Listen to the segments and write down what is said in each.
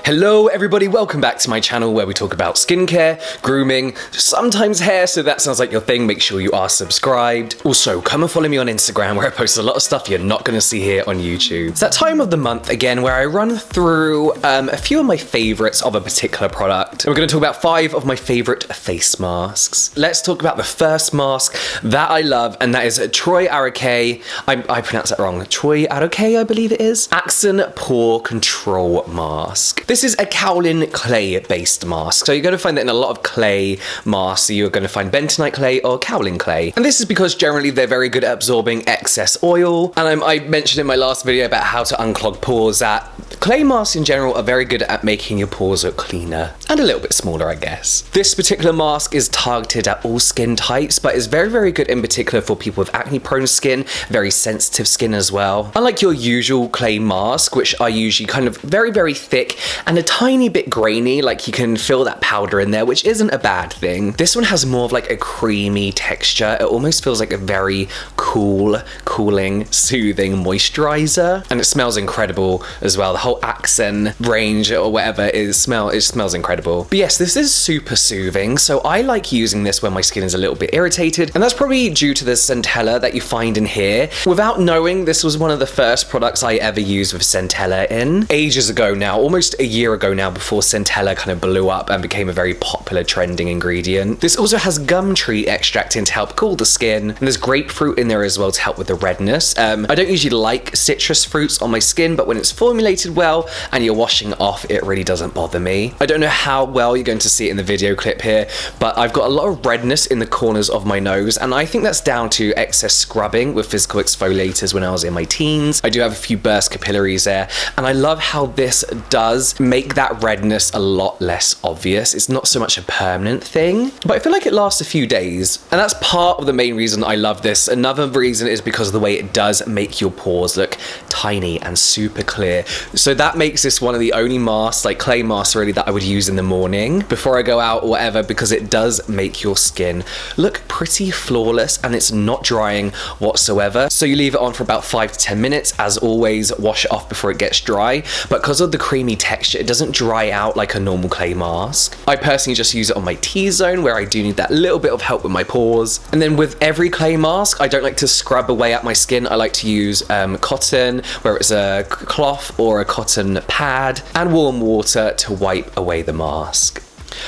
Hello everybody, welcome back to my channel where we talk about skincare, grooming, sometimes hair, so that sounds like your thing, make sure you are subscribed. Also, come and follow me on Instagram where I post a lot of stuff you're not going to see here on YouTube. It's that time of the month again where I run through a few of my favorites of a particular product. And we're going to talk about 5 of my favorite face masks. Let's talk about the first mask that I love, and that is TROIAREUKE, I pronounced that wrong, TROIAREUKE I believe it is, ACSEN Pore Control Mask. This is a kaolin clay based mask. So you're going to find that in a lot of clay masks. You're going to find bentonite clay or kaolin clay. And this is because generally they're very good at absorbing excess oil. And I mentioned in my last video about how to unclog pores that clay masks in general are very good at making your pores look cleaner and a little bit smaller, I guess. This particular mask is targeted at all skin types, but is very, very good in particular for people with acne prone skin, very sensitive skin as well. Unlike your usual clay mask, which are usually kind of very, very thick and a tiny bit grainy, like you can feel that powder in there, which isn't a bad thing. This one has more of like a creamy texture. It almost feels like a very cool, cooling, soothing moisturizer, and it smells incredible as well. The whole ACSEN range or whatever it smells incredible. But yes, this is super soothing, so I like using this when my skin is a little bit irritated, and that's probably due to the centella that you find in here. Without knowing, this was one of the first products I ever used with centella in. Ages ago now, almost a year ago now, before centella kind of blew up and became a very popular trending ingredient. This also has gum tree extract in to help cool the skin, and there's grapefruit in there as well to help with the redness. I don't usually like citrus fruits on my skin, but when it's formulated well and you're washing off, it really doesn't bother me. I don't know how well you're going to see it in the video clip here, but I've got a lot of redness in the corners of my nose, and I think that's down to excess scrubbing with physical exfoliators when I was in my teens. I do have a few burst capillaries there, and I love how this does make that redness a lot less obvious. It's not so much a permanent thing, but I feel like it lasts a few days, and that's part of the main reason I love this. Another reason is because of the way it does make your pores look tiny and super clear. So that makes this one of the only masks, like clay masks really, that I would use in the morning before I go out or whatever, because it does make your skin look pretty flawless and it's not drying whatsoever. So you leave it on for about 5 to 10 minutes. As always, wash it off before it gets dry, but because of the creamy texture, it doesn't dry out like a normal clay mask. I personally just use it on my T-zone where I do need that little bit of help with my pores. And then with every clay mask, I don't like to scrub away at my skin. I like to use cotton, where it's a cloth or a cotton pad, and warm water to wipe away the mask.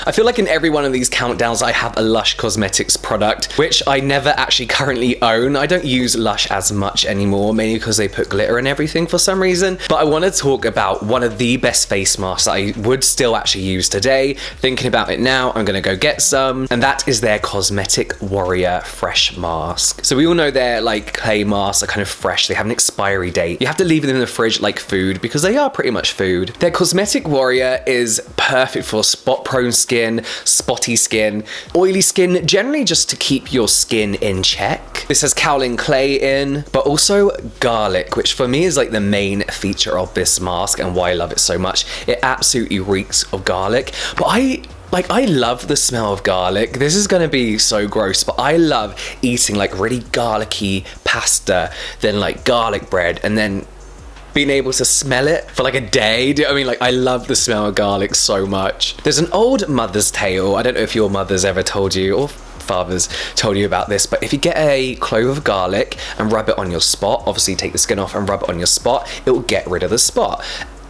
I feel like in every one of these countdowns I have a Lush Cosmetics product, which I never actually currently own. I don't use Lush as much anymore, mainly because they put glitter in everything for some reason. But I want to talk about one of the best face masks that I would still actually use today. Thinking about it now, I'm going to go get some, and that is their Cosmetic Warrior Fresh Mask. So we all know their like clay masks are kind of fresh. They have an expiry date. You have to leave them in the fridge like food because they are pretty much food. Their Cosmetic Warrior is perfect for spot-prone skin, spotty skin, oily skin, generally just to keep your skin in check. This has kaolin clay in, but also garlic, which for me is like the main feature of this mask and why I love it so much. It absolutely reeks of garlic, but I love the smell of garlic. This is gonna be so gross, but I love eating like really garlicky pasta, then like garlic bread, and then being able to smell it for like a day. Do you know what I mean? Like, I love the smell of garlic so much. There's an old mother's tale. I don't know if your mother's ever told you or fathers told you about this, but if you get a clove of garlic and rub it on your spot, obviously take the skin off and rub it on your spot, it will get rid of the spot.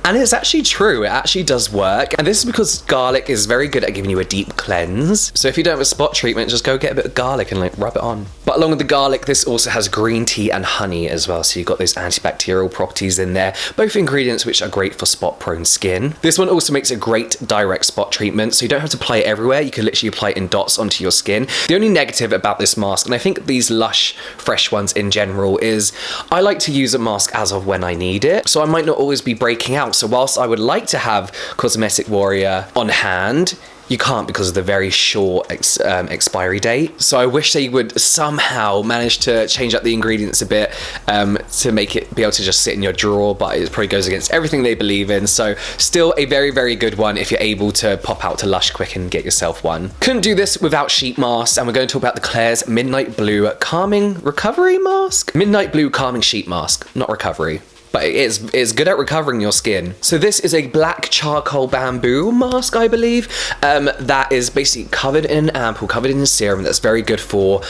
And it's actually true, it actually does work. And this is because garlic is very good at giving you a deep cleanse. So if you don't have a spot treatment, just go get a bit of garlic and like rub it on. But along with the garlic, this also has green tea and honey as well. So you've got those antibacterial properties in there. Both ingredients which are great for spot prone skin. This one also makes a great direct spot treatment. So you don't have to apply it everywhere. You can literally apply it in dots onto your skin. The only negative about this mask, and I think these Lush fresh ones in general, is I like to use a mask as of when I need it. So I might not always be breaking out. So whilst I would like to have Cosmetic Warrior on hand, you can't because of the very short expiry date. So I wish they would somehow manage to change up the ingredients a bit to make it be able to just sit in your drawer, but it probably goes against everything they believe in. So still a very, very good one if you're able to pop out to Lush quick and get yourself one. Couldn't do this without sheet masks, and we're going to talk about the Klairs Midnight Blue Calming Recovery Mask. Midnight Blue Calming Sheet Mask, not recovery. but it's good at recovering your skin. So this is a black charcoal bamboo mask, I believe, that is basically covered in an ampoule, covered in a serum that's very good for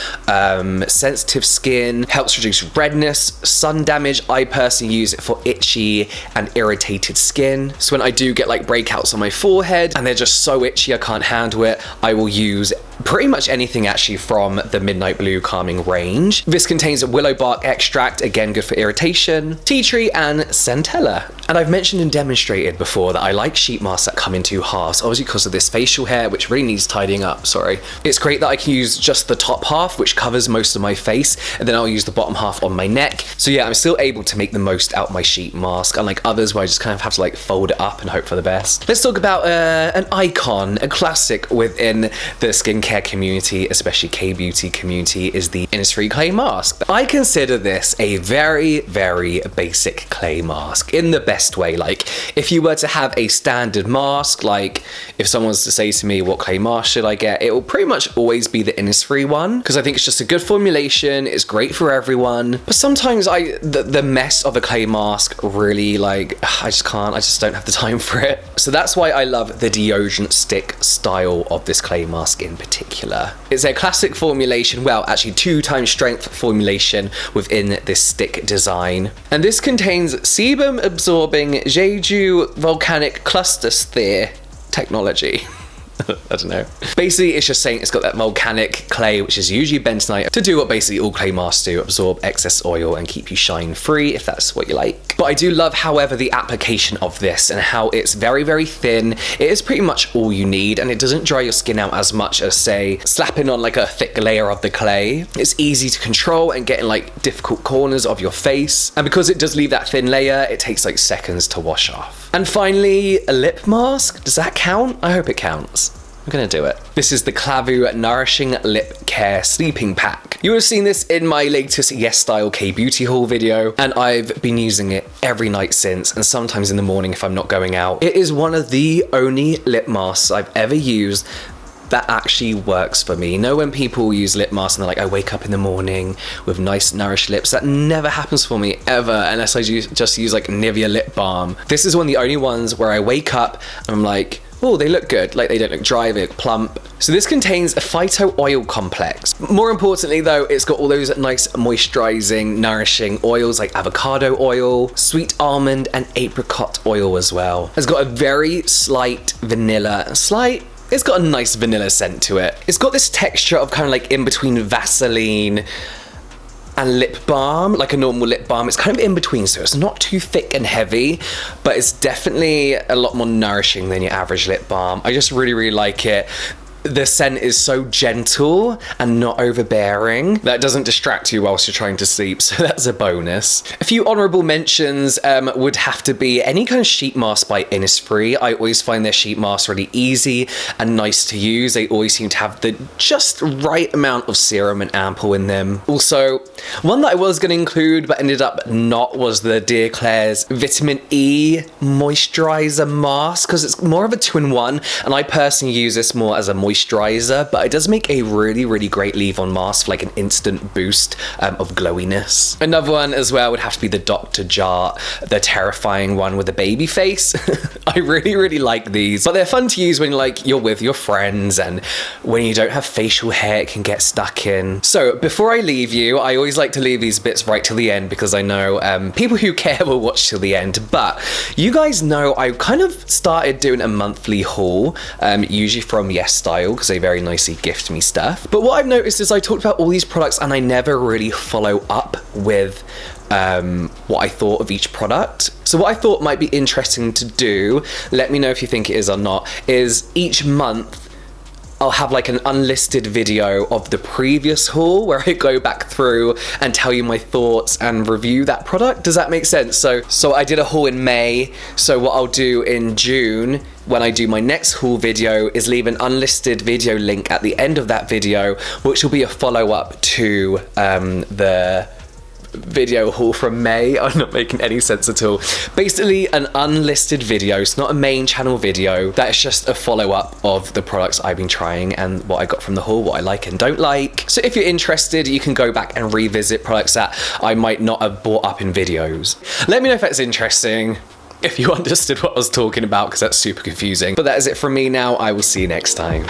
sensitive skin, helps reduce redness, sun damage. I personally use it for itchy and irritated skin. So when I do get like breakouts on my forehead and they're just so itchy I can't handle it, I will use pretty much anything actually from the Midnight Blue calming range. This contains a willow bark extract, again good for irritation, tea tree and centella. And I've mentioned and demonstrated before that I like sheet masks that come in two halves, obviously because of this facial hair which really needs tidying up, sorry. It's great that I can use just the top half which covers most of my face, and then I'll use the bottom half on my neck. So yeah, I'm still able to make the most out of my sheet mask, unlike others where I just kind of have to like fold it up and hope for the best. Let's talk about an icon, a classic within the skincare community, especially K-beauty community, is the Innisfree clay mask. I consider this a very, very basic clay mask in the best way. Like if you were to have a standard mask, like if someone was to say to me what clay mask should I get, it will pretty much always be the Innisfree one, because I think it's just a good formulation, it's great for everyone. But sometimes the mess of a clay mask really, like, I just don't have the time for it. So that's why I love the deodorant stick style of this clay mask in particular. It's a classic formulation, well actually 2 times strength formulation within this stick design. And this contains sebum absorbing Jeju Volcanic cluster sphere technology. I don't know. Basically, it's just saying it's got that volcanic clay, which is usually bentonite, to do what basically all clay masks do, absorb excess oil and keep you shine free, if that's what you like. But I do love, however, the application of this and how it's very, very thin. It is pretty much all you need, and it doesn't dry your skin out as much as, say, slapping on like a thick layer of the clay. It's easy to control and get in like difficult corners of your face. And because it does leave that thin layer, it takes like seconds to wash off. And finally, a lip mask. Does that count? I hope it counts. I'm gonna do it. This is the KLAVUU Nourishing Lip Care Sleeping Pack. You have seen this in my latest Yes Style K-Beauty haul video, and I've been using it every night since, and sometimes in the morning if I'm not going out. It is one of the only lip masks I've ever used that actually works for me. You know when people use lip masks and they're like, I wake up in the morning with nice nourished lips? That never happens for me ever, unless I just use like Nivea lip balm. This is one of the only ones where I wake up and I'm like, oh, they look good. Like, they don't look dry, they look plump. So this contains a phyto oil complex. More importantly though, it's got all those nice moisturizing, nourishing oils like avocado oil, sweet almond and apricot oil as well. It's got a very slight vanilla, it's got a nice vanilla scent to it. It's got this texture of kind of like in between Vaseline and lip balm, like a normal lip balm. It's kind of in between, so it's not too thick and heavy, but it's definitely a lot more nourishing than your average lip balm. I just really, really like it. The scent is so gentle and not overbearing that doesn't distract you whilst you're trying to sleep, so that's a bonus. A few honourable mentions would have to be any kind of sheet mask by Innisfree. I always find their sheet masks really easy and nice to use. They always seem to have the just right amount of serum and ampoule in them. Also, one that I was going to include but ended up not was the Dear Klairs Vitamin E Moisturizer Mask, because it's more of a 2-in-1, and I personally use this more as a moisturizer, but it does make a really, really great leave-on mask for like an instant boost of glowiness. Another one as well would have to be the Dr. Jart, the terrifying one with the baby face. I really, really like these, but they're fun to use when like you're with your friends and when you don't have facial hair it can get stuck in. So before I leave you, I always like to leave these bits right till the end because I know people who care will watch till the end, but you guys know I kind of started doing a monthly haul, usually from Yes Style, because they very nicely gift me stuff. But what I've noticed is I talked about all these products and I never really follow up with what I thought of each product. So what I thought might be interesting to do, let me know if you think it is or not, is each month I'll have like an unlisted video of the previous haul where I go back through and tell you my thoughts and review that product. Does that make sense? So I did a haul in May, so what I'll do in June when I do my next haul video is leave an unlisted video link at the end of that video, which will be a follow-up to the video haul from May. I'm not making any sense at all. Basically an unlisted video. It's not a main channel video. That's just a follow-up of the products I've been trying and what I got from the haul, what I like and don't like. So if you're interested, you can go back and revisit products that I might not have brought up in videos. Let me know if that's interesting, if you understood what I was talking about, because that's super confusing. But that is it from me now. I will see you next time.